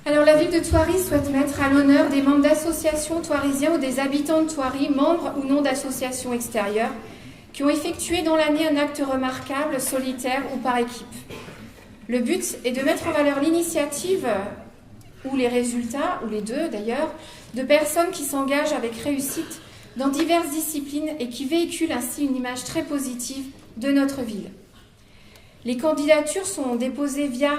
Alors, la ville de Thoiry souhaite mettre à l'honneur des membres d'associations thoirysiens ou des habitants de Thoiry, membres ou non d'associations extérieures, qui ont effectué dans l'année un acte remarquable, solitaire ou par équipe. Le but est de mettre en valeur l'initiative ou les résultats, ou les deux d'ailleurs, de personnes qui s'engagent avec réussite dans diverses disciplines et qui véhiculent ainsi une image très positive de notre ville. Les candidatures sont déposées via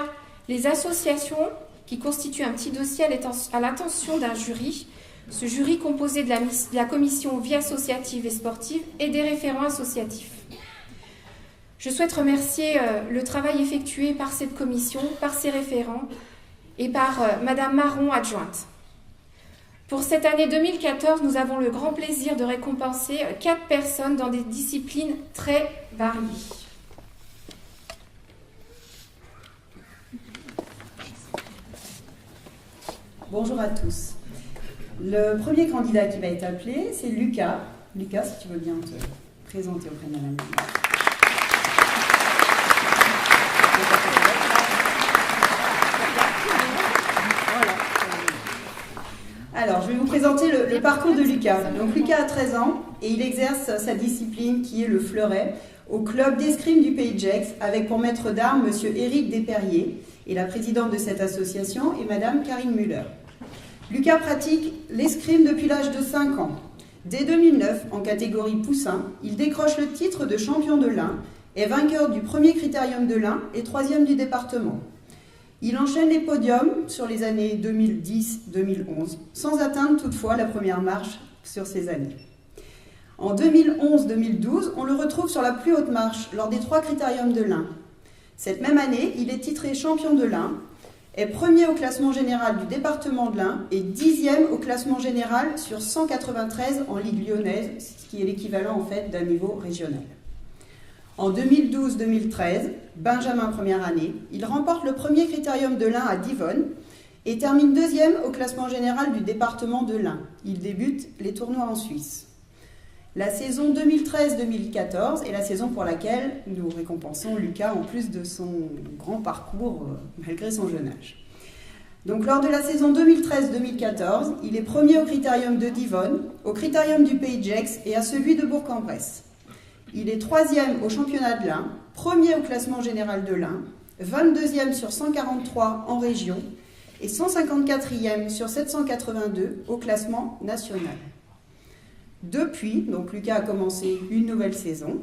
les associations qui constituent un petit dossier à l'attention d'un jury. Ce jury composé de la commission vie associative et sportive et des référents associatifs. Je souhaite remercier le travail effectué par cette commission, par ses référents et par Madame Marron, adjointe. Pour cette année 2014, nous avons le grand plaisir de récompenser 4 personnes dans des disciplines très variées. Bonjour à tous. Le premier candidat qui va être appelé, c'est Lucas. Lucas, si tu veux bien te présenter auprès de Madame. Alors, je vais vous présenter le parcours de Lucas. Donc, Lucas a 13 ans et il exerce sa discipline qui est le fleuret au club d'escrime du Pays de Gex avec pour maître d'armes Monsieur Éric Desperriers et la présidente de cette association est Madame Karine Müller. Lucas pratique l'escrime depuis l'âge de 5 ans. Dès 2009, en catégorie poussin, il décroche le titre de champion de l'Ain, est vainqueur du premier critérium de l'Ain et 3e du département. Il enchaîne les podiums sur les années 2010-2011, sans atteindre toutefois la première marche sur ces années. En 2011-2012, on le retrouve sur la plus haute marche lors des 3 critériums de l'Ain. Cette même année, il est titré champion de l'Ain, est premier au classement général du département de l'Ain et 10e au classement général sur 193 en Ligue lyonnaise, ce qui est l'équivalent en fait d'un niveau régional. En 2012-2013, Benjamin première année, il remporte le premier critérium de l'Ain à Divonne et termine 2e au classement général du département de l'Ain. Il débute les tournois en Suisse. La saison 2013-2014 est la saison pour laquelle nous récompensons Lucas en plus de son grand parcours malgré son jeune âge. Donc lors de la saison 2013-2014, il est premier au critérium de Divonne, au critérium du Pays de Gex et à celui de Bourg-en-Bresse. Il est 3e au championnat de l'Ain, premier au classement général de l'Ain, 22e sur 143 en région et 154e sur 782 au classement national. Depuis, donc Lucas a commencé une nouvelle saison.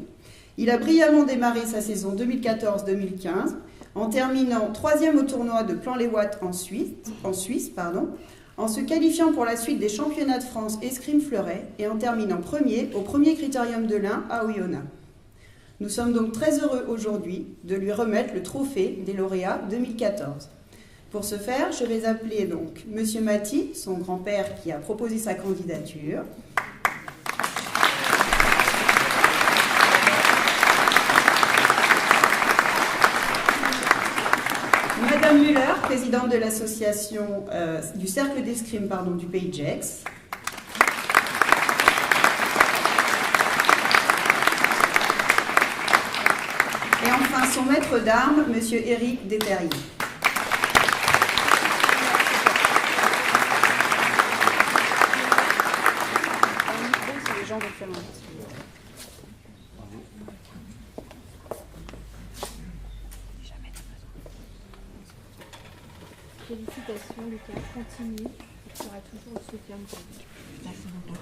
Il a brillamment démarré sa saison 2014-2015 en terminant 3e au tournoi de Plan-les-Ouates en Suisse, en se qualifiant pour la suite des championnats de France escrime fleuret et en terminant premier au premier critérium de l'Ain à Oyonnax. Nous sommes donc très heureux aujourd'hui de lui remettre le trophée des lauréats 2014. Pour ce faire, je vais appeler donc Monsieur Maty, son grand-père qui a proposé sa candidature. Madame Müller, présidente de l'association du cercle d'escrime du Pays de Gex. Et enfin son maître d'armes, Monsieur Éric Desperriers. Félicitations Lucas, continue, tu auras toujours le soutien de ta vie. Merci beaucoup.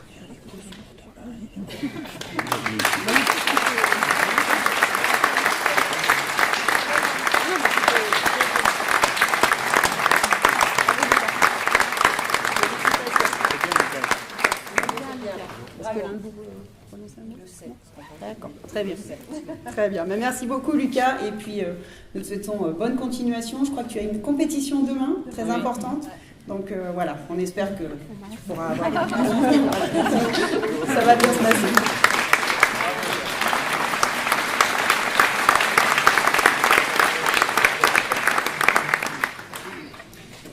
D'accord, très bien. Très bien. Mais merci beaucoup Lucas et puis nous te souhaitons bonne continuation. Je crois que tu as une compétition demain très importante. Donc voilà, on espère que tu pourras avoir ça va bien se passer.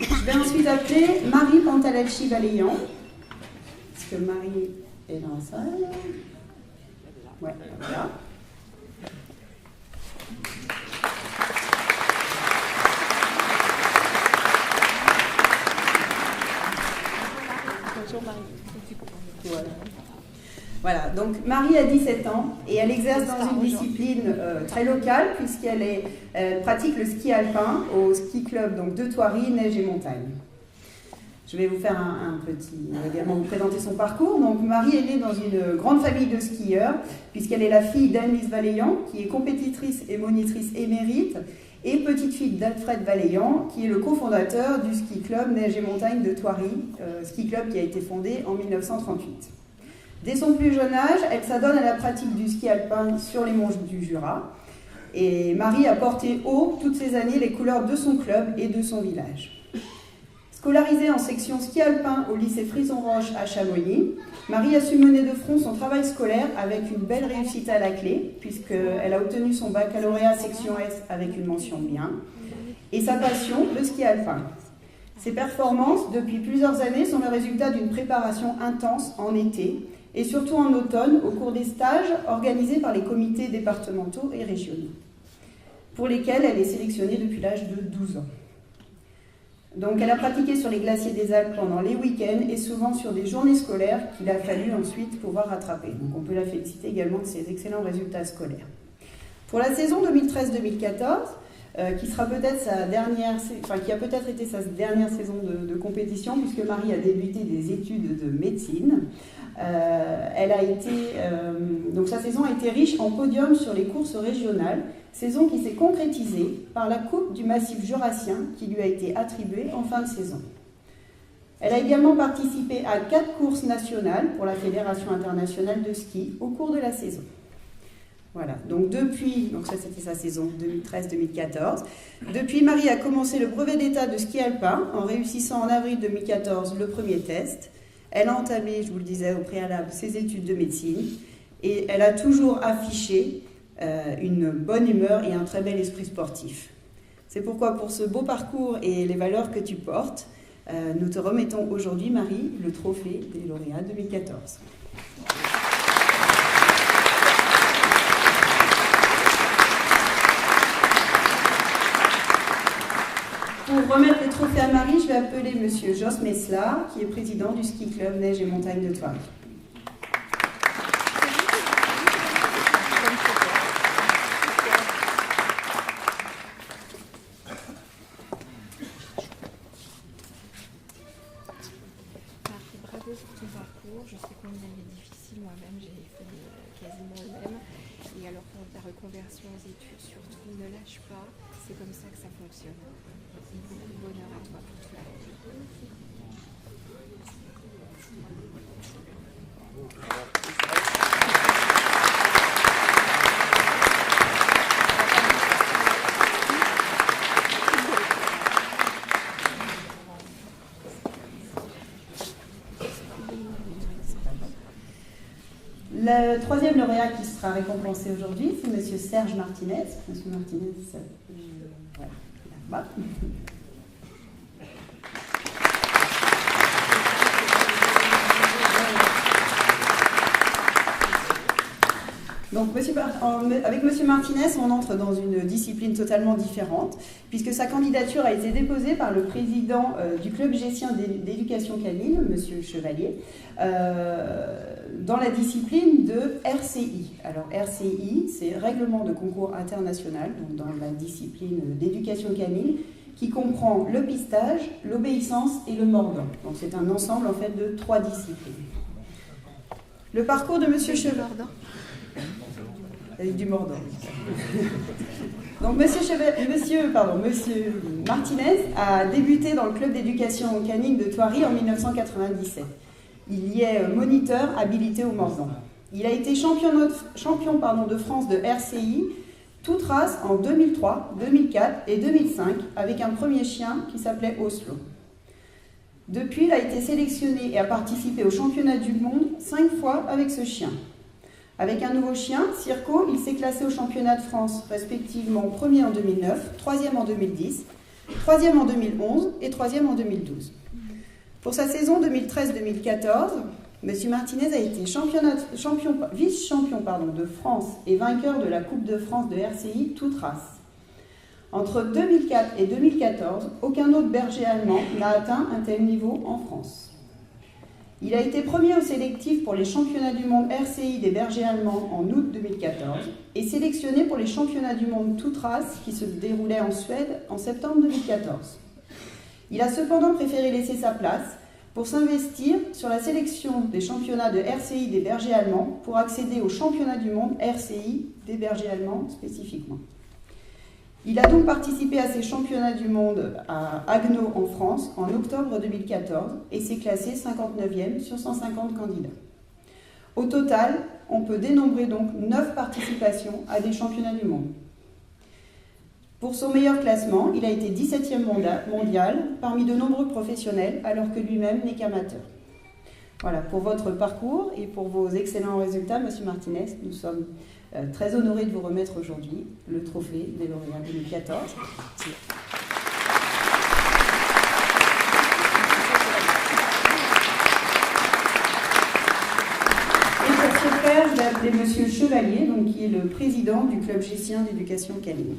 Je vais ensuite appeler Marie Pantalacci-Valéan. Est-ce que Marie est dans la salle? Ouais, voilà. Voilà, donc Marie a 17 ans et elle exerce dans une discipline très locale puisqu'elle pratique le ski alpin au ski club donc, de Thoiry, Neige et Montagne. Je vais vous faire également vous présenter son parcours. Donc Marie est née dans une grande famille de skieurs puisqu'elle est la fille d'Anne-Lise Valéant qui est compétitrice et monitrice émérite et petite fille d'Alfred Valéant qui est le cofondateur du ski club Neige et Montagne de Thoiry, ski club qui a été fondé en 1938. Dès son plus jeune âge, elle s'adonne à la pratique du ski alpin sur les monts du Jura. Et Marie a porté haut toutes ces années les couleurs de son club et de son village. Scolarisée en section ski alpin au lycée Frison-Roche à Chamonix, Marie a su mener de front son travail scolaire avec une belle réussite à la clé, puisqu'elle a obtenu son baccalauréat section S avec une mention bien, et sa passion, le ski alpin. Ses performances, depuis plusieurs années, sont le résultat d'une préparation intense en été, et surtout en automne, au cours des stages organisés par les comités départementaux et régionaux, pour lesquels elle est sélectionnée depuis l'âge de 12 ans. Donc elle a pratiqué sur les glaciers des Alpes pendant les week-ends et souvent sur des journées scolaires qu'il a fallu ensuite pouvoir rattraper. Donc on peut la féliciter également de ses excellents résultats scolaires. Pour la saison 2013-2014, qui a peut-être été sa dernière saison de compétition puisque Marie a débuté des études de médecine. Donc sa saison a été riche en podiums sur les courses régionales, saison qui s'est concrétisée par la Coupe du Massif jurassien qui lui a été attribuée en fin de saison. Elle a également participé à 4 courses nationales pour la Fédération internationale de ski au cours de la saison. Voilà, donc ça c'était sa saison 2013-2014. Depuis, Marie a commencé le brevet d'état de ski alpin en réussissant en avril 2014 le premier test. Elle a entamé, je vous le disais au préalable, ses études de médecine et elle a toujours affiché une bonne humeur et un très bel esprit sportif. C'est pourquoi pour ce beau parcours et les valeurs que tu portes, nous te remettons aujourd'hui, Marie, le trophée des lauréats 2014. Pour remettre les trophées à Marie, je vais appeler Monsieur Jos Meslar, qui est président du ski club Neige et Montagne de Thoiry. Bravo pour ton parcours. Je sais combien il est difficile. Moi-même, j'ai fait quasiment le même. Et alors, pour ta reconversion aux études, surtout, ne lâche pas. C'est comme ça que ça fonctionne. Beaucoup de bonheur à toi pour tout. Le troisième lauréat qui sera récompensé aujourd'hui, c'est Monsieur Serge Martinez. Monsieur Martinez, voilà, là-bas. Donc, avec M. Martinez, on entre dans une discipline totalement différente, puisque sa candidature a été déposée par le président du club gessien d'éducation canine, M. Chevalier, dans la discipline de RCI. Alors, RCI, c'est Règlement de concours international, donc dans la discipline d'éducation canine, qui comprend le pistage, l'obéissance et le mordant. Donc, c'est un ensemble, en fait, de 3 disciplines. Le parcours de M. Chevalier... Avec du mordant. Donc, Monsieur Martinez a débuté dans le club d'éducation canine de Thoiry en 1997. Il y est moniteur habilité au mordant. Il a été champion de France de RCI, toute race en 2003, 2004 et 2005, avec un premier chien qui s'appelait Oslo. Depuis, il a été sélectionné et a participé au championnat du monde 5 fois avec ce chien. Avec un nouveau chien, Circo, il s'est classé au championnat de France, respectivement 1er en 2009, 3e en 2010, 3e en 2011 et 3e en 2012. Pour sa saison 2013-2014, M. Martinez a été vice-champion de France et vainqueur de la Coupe de France de RCI toute race. Entre 2004 et 2014, aucun autre berger allemand n'a atteint un tel niveau en France. Il a été premier au sélectif pour les championnats du monde RCI des bergers allemands en août 2014 et sélectionné pour les championnats du monde toutes races qui se déroulaient en Suède en septembre 2014. Il a cependant préféré laisser sa place pour s'investir sur la sélection des championnats de RCI des bergers allemands pour accéder aux championnats du monde RCI des bergers allemands spécifiquement. Il a donc participé à ces championnats du monde à Haguenau en France en octobre 2014 et s'est classé 59e sur 150 candidats. Au total, on peut dénombrer donc 9 participations à des championnats du monde. Pour son meilleur classement, il a été 17e mondial parmi de nombreux professionnels alors que lui-même n'est qu'amateur. Voilà, pour votre parcours et pour vos excellents résultats, Monsieur Martinez, nous sommes très honorés de vous remettre aujourd'hui le trophée des lauréats 2014. Et pour ce faire, je vais appeler Monsieur Chevalier, donc, qui est le président du club gessien d'éducation canine.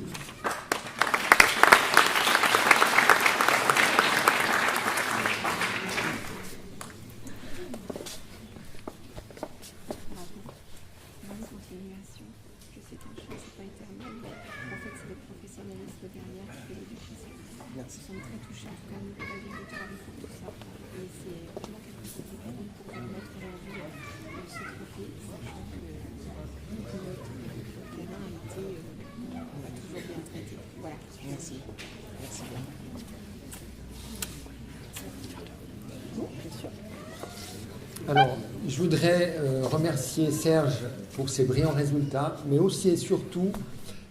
Alors, je voudrais remercier Serge pour ses brillants résultats, mais aussi et surtout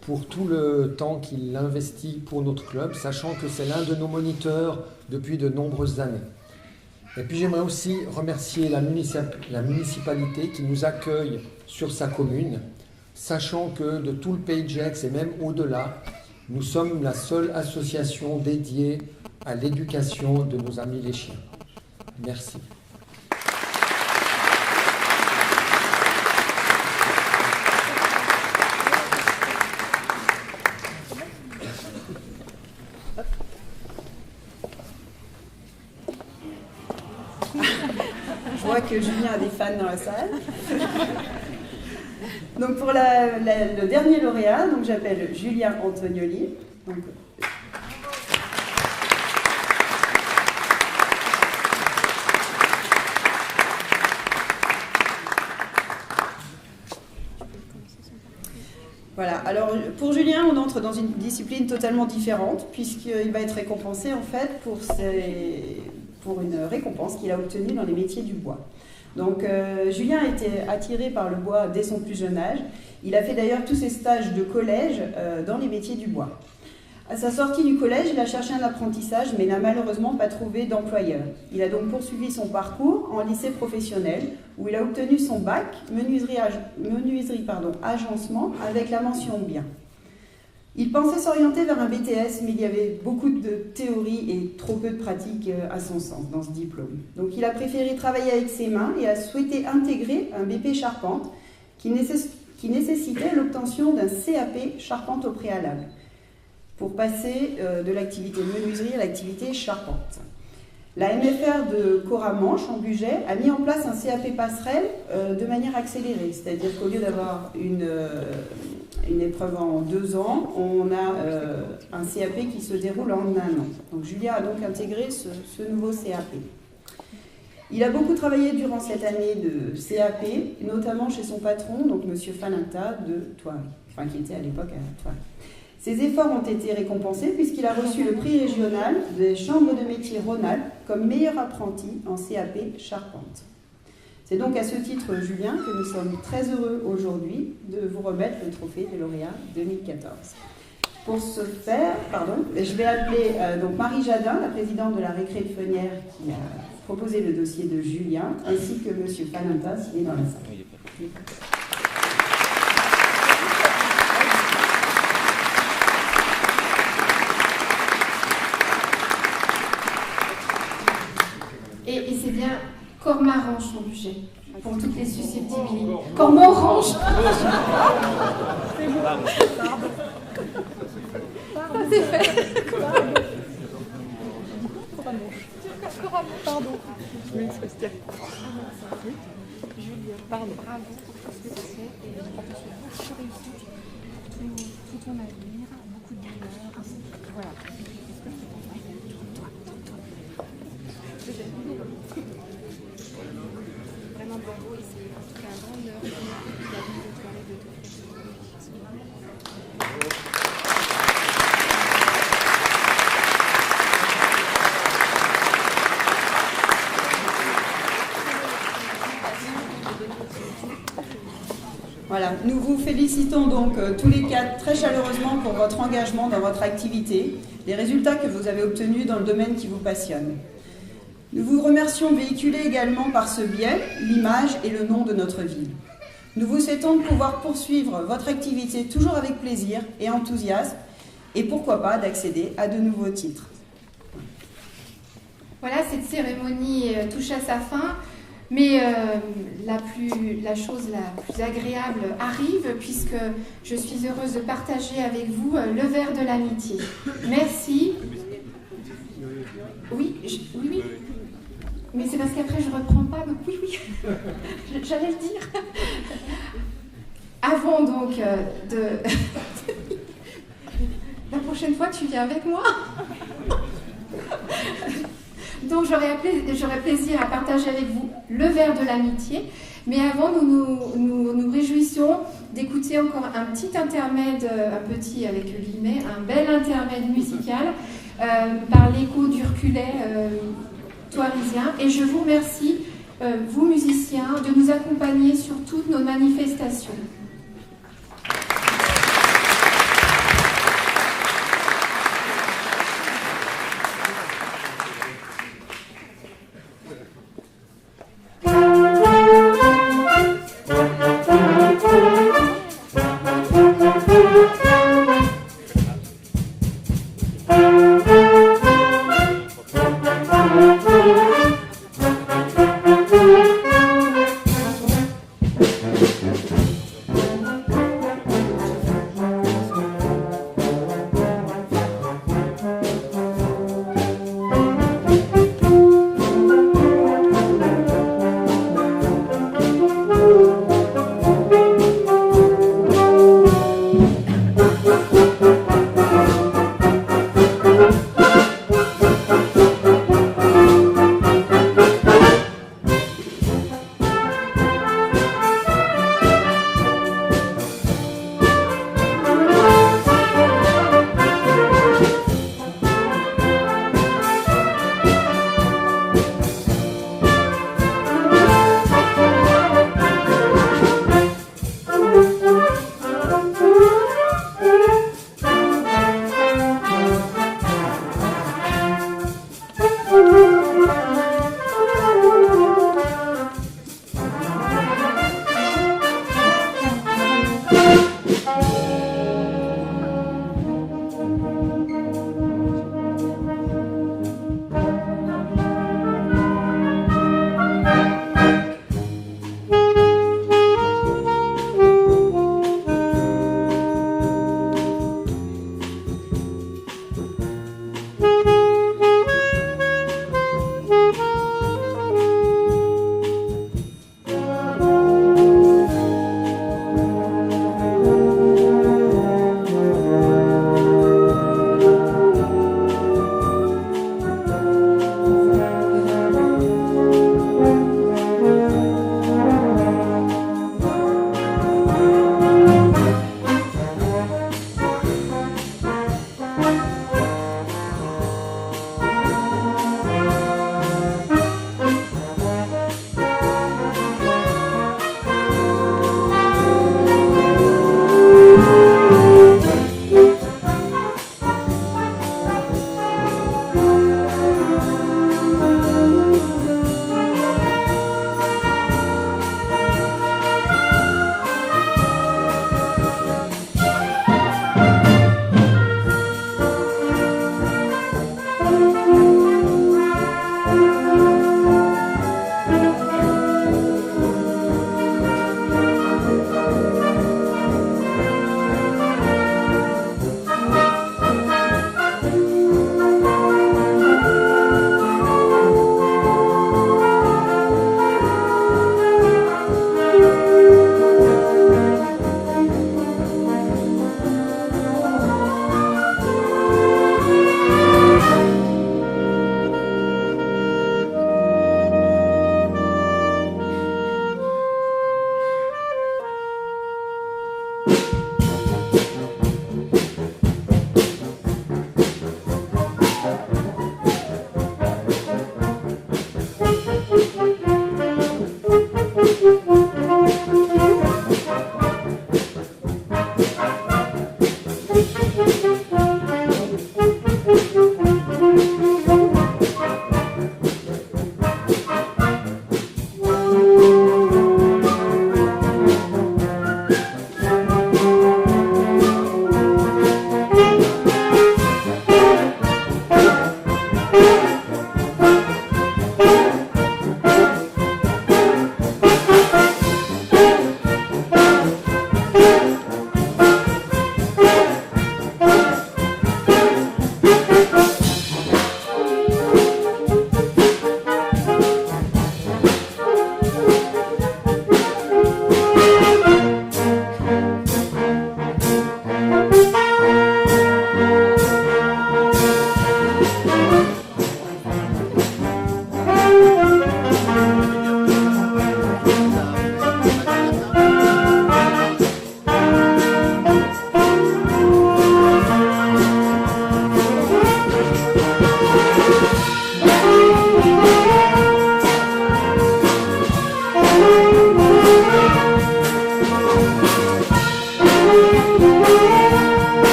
pour tout le temps qu'il investit pour notre club, sachant que c'est l'un de nos moniteurs depuis de nombreuses années. Et puis j'aimerais aussi remercier la municipalité qui nous accueille sur sa commune, sachant que de tout le Pays de Gex et même au-delà, nous sommes la seule association dédiée à l'éducation de nos amis les chiens. Merci. Je vois que Julien a des fans dans la salle. Donc pour le dernier lauréat, donc j'appelle Julien Antonioli. Donc, voilà, alors pour Julien, on entre dans une discipline totalement différente puisqu'il va être récompensé en fait pour une récompense qu'il a obtenue dans les métiers du bois. Donc Julien a été attiré par le bois dès son plus jeune âge. Il a fait d'ailleurs tous ses stages de collège dans les métiers du bois. À sa sortie du collège, il a cherché un apprentissage mais n'a malheureusement pas trouvé d'employeur. Il a donc poursuivi son parcours en lycée professionnel où il a obtenu son bac menuiserie agencement avec la mention bien. Il pensait s'orienter vers un BTS, mais il y avait beaucoup de théorie et trop peu de pratique à son sens dans ce diplôme. Donc il a préféré travailler avec ses mains et a souhaité intégrer un BP charpente qui nécessitait l'obtention d'un CAP charpente au préalable pour passer de l'activité menuiserie à l'activité charpente. La MFR de Cora-Manche, en Bugey, a mis en place un CAP passerelle de manière accélérée, c'est-à-dire qu'au lieu d'avoir une épreuve en 2 ans, on a un CAP qui se déroule en 1 an. Donc Julien a donc intégré ce nouveau CAP. Il a beaucoup travaillé durant cette année de CAP, notamment chez son patron, donc M. Falinta de Thoiry, enfin qui était à l'époque à Thoiry. Ses efforts ont été récompensés puisqu'il a reçu le prix régional des chambres de métiers Rhône-Alpes comme meilleur apprenti en CAP charpente. C'est donc à ce titre, Julien, que nous sommes très heureux aujourd'hui de vous remettre le trophée des lauréats 2014. Pour ce faire, je vais appeler donc Marie Jadin, la présidente de la Récré de Fenière, qui a proposé le dossier de Julien, ainsi que M. Falinta, s'il est dans la salle. Et c'est bien Cormaranche en Bugey, pour toutes les susceptibilités. Cormoranche. C'est fait. Pardon. Oui, Sébastien. Julie, pardon. Bravo pour tout ce que tu fais et je te souhaite beaucoup de réussite pour tout ton avenir, beaucoup de bonheur. Voilà. Vraiment bravo et c'est en tout cas un grand honneur de la vie de toi et de te Voilà, nous vous félicitons donc tous les quatre très chaleureusement pour votre engagement dans votre activité, les résultats que vous avez obtenus dans le domaine qui vous passionne. Nous vous remercions de véhiculer également par ce biais l'image et le nom de notre ville. Nous vous souhaitons de pouvoir poursuivre votre activité toujours avec plaisir et enthousiasme et pourquoi pas d'accéder à de nouveaux titres. Voilà, cette cérémonie touche à sa fin. Mais la chose la plus agréable arrive puisque je suis heureuse de partager avec vous le verre de l'amitié. Merci. Oui. Mais c'est parce qu'après je ne reprends pas. Donc oui. J'allais le dire. Avant donc La prochaine fois, tu viens avec moi. Donc j'aurais plaisir à partager avec vous le verre de l'amitié. Mais avant, nous réjouissons d'écouter encore un petit intermède, un petit avec guillemets, un bel intermède musical par l'écho d'Urculet thoirisien. Et je vous remercie, vous musiciens, de nous accompagner sur toutes nos manifestations.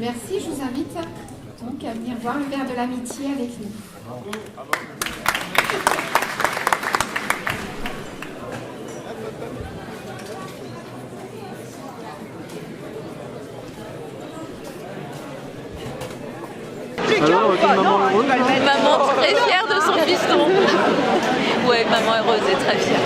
Merci, je vous invite donc à venir boire le verre de l'amitié avec nous. Alors, une maman heureuse, hein? Maman très fière de son fiston. Ouais, maman heureuse et très fière.